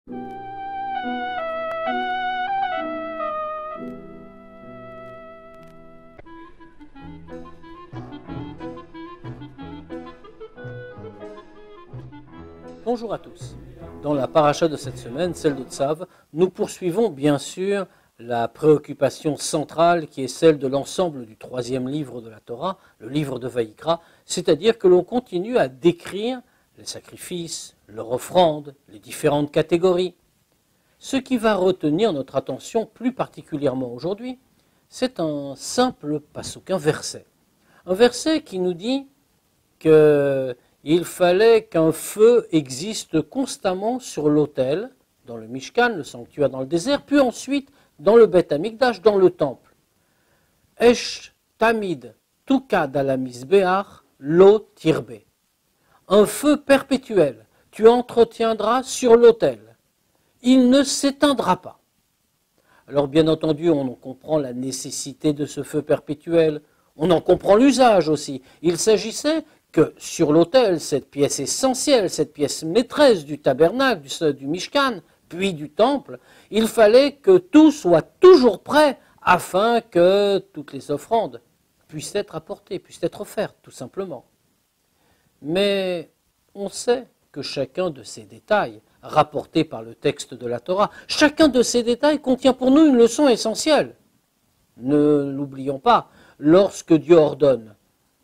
Bonjour à tous. Dans la paracha de cette semaine, celle de Tzav, nous poursuivons bien sûr la préoccupation centrale qui est celle de l'ensemble du troisième livre de la Torah, le livre de Vaïkra, c'est-à-dire que l'on continue à décrire les sacrifices, leurs offrandes, les différentes catégories. Ce qui va retenir notre attention plus particulièrement aujourd'hui, c'est un simple passouk, un verset. Un verset qui nous dit qu'il fallait qu'un feu existe constamment sur l'autel, dans le Mishkan, le sanctuaire dans le désert, puis ensuite dans le Beth Amikdash, dans le temple. Esh tamid tukad ala mizbeach lo tirbe. Un feu perpétuel, tu entretiendras sur l'autel. Il ne s'éteindra pas. Alors bien entendu, on en comprend la nécessité de ce feu perpétuel, on en comprend l'usage aussi. Il s'agissait que sur l'autel, cette pièce essentielle, cette pièce maîtresse du tabernacle, du Mishkan, puis du temple, il fallait que tout soit toujours prêt afin que toutes les offrandes puissent être apportées, puissent être offertes, tout simplement. Mais on sait que chacun de ces détails, rapportés par le texte de la Torah, chacun de ces détails contient pour nous une leçon essentielle. Ne l'oublions pas, lorsque Dieu ordonne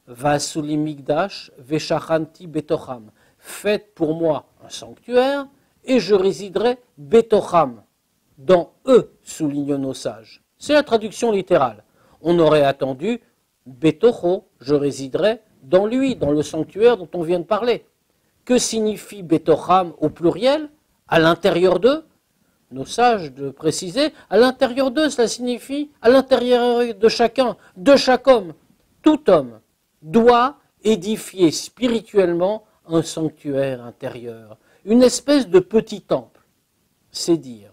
Vasuli Migdash Veshachanti Betocham, faites pour moi un sanctuaire et je résiderai Betocham, dans eux, soulignent nos sages. C'est la traduction littérale. On aurait attendu Betocho, je résiderai dans lui, dans le sanctuaire dont on vient de parler. Que signifie Betocham au pluriel, à l'intérieur d'eux? Nos sages de préciser, à l'intérieur d'eux, cela signifie à l'intérieur de chacun, de chaque homme. Tout homme doit édifier spirituellement un sanctuaire intérieur, une espèce de petit temple. C'est dire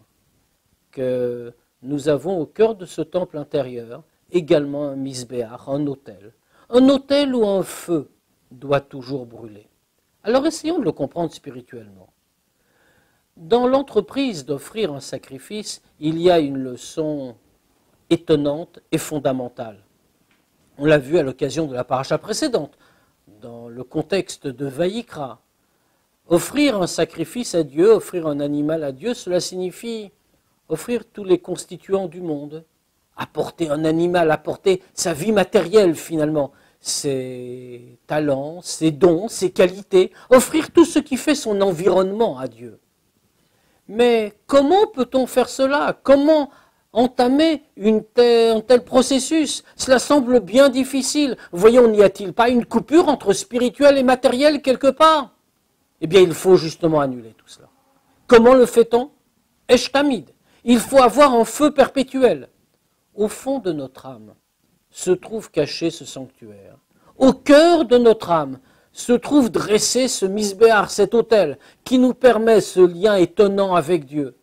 que nous avons au cœur de ce temple intérieur également un misbéach, un autel où un feu doit toujours brûler. Alors essayons de le comprendre spirituellement. Dans l'entreprise d'offrir un sacrifice, il y a une leçon étonnante et fondamentale. On l'a vu à l'occasion de la paracha précédente, dans le contexte de Vaïkra. Offrir un sacrifice à Dieu, offrir un animal à Dieu, cela signifie offrir tous les constituants du monde, apporter un animal, apporter sa vie matérielle finalement, ses talents, ses dons, ses qualités, offrir tout ce qui fait son environnement à Dieu. Mais comment peut-on faire cela? Comment entamer un tel processus? Cela semble bien difficile. Voyons, n'y a-t-il pas une coupure entre spirituel et matériel quelque part? Eh bien, il faut justement annuler tout cela. Comment le fait-on? Esh tamid. Il faut avoir un feu perpétuel. Au fond de notre âme se trouve caché ce sanctuaire. Au cœur de notre âme se trouve dressé ce misbéar, cet autel, qui nous permet ce lien étonnant avec Dieu.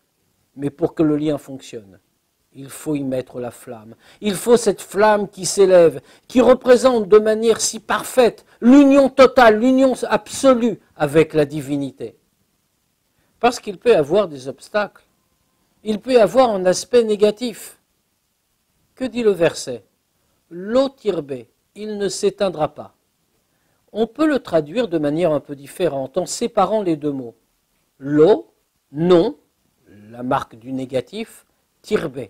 Mais pour que le lien fonctionne, il faut y mettre la flamme. Il faut cette flamme qui s'élève, qui représente de manière si parfaite l'union totale, l'union absolue avec la divinité. Parce qu'il peut y avoir des obstacles, il peut y avoir un aspect négatif. Que dit le verset? L'eau tirbe, il ne s'éteindra pas. On peut le traduire de manière un peu différente, en séparant les deux mots. L'eau, non, la marque du négatif, tirbe,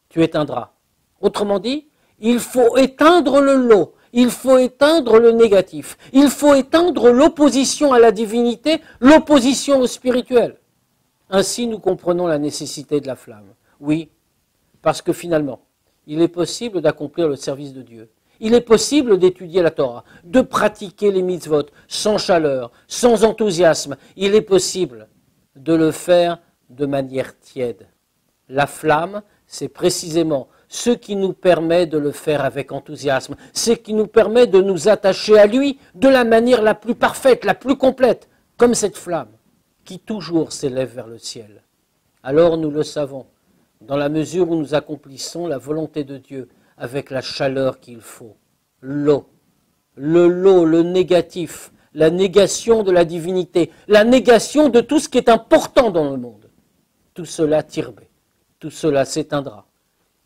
tu éteindras. Autrement dit, il faut éteindre le lot, il faut éteindre le négatif, il faut éteindre l'opposition à la divinité, l'opposition au spirituel. Ainsi, nous comprenons la nécessité de la flamme. Oui, parce que finalement, il est possible d'accomplir le service de Dieu. Il est possible d'étudier la Torah, de pratiquer les mitzvot sans chaleur, sans enthousiasme. Il est possible de le faire de manière tiède. La flamme, c'est précisément ce qui nous permet de le faire avec enthousiasme, ce qui nous permet de nous attacher à lui de la manière la plus parfaite, la plus complète, comme cette flamme qui toujours s'élève vers le ciel. Alors nous le savons, dans la mesure où nous accomplissons la volonté de Dieu avec la chaleur qu'il faut. L'eau, le négatif, la négation de la divinité, la négation de tout ce qui est important dans le monde. tout cela tirbé, tout cela s'éteindra.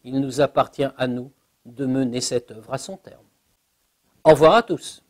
Il nous appartient à nous de mener cette œuvre à son terme. Au revoir à tous.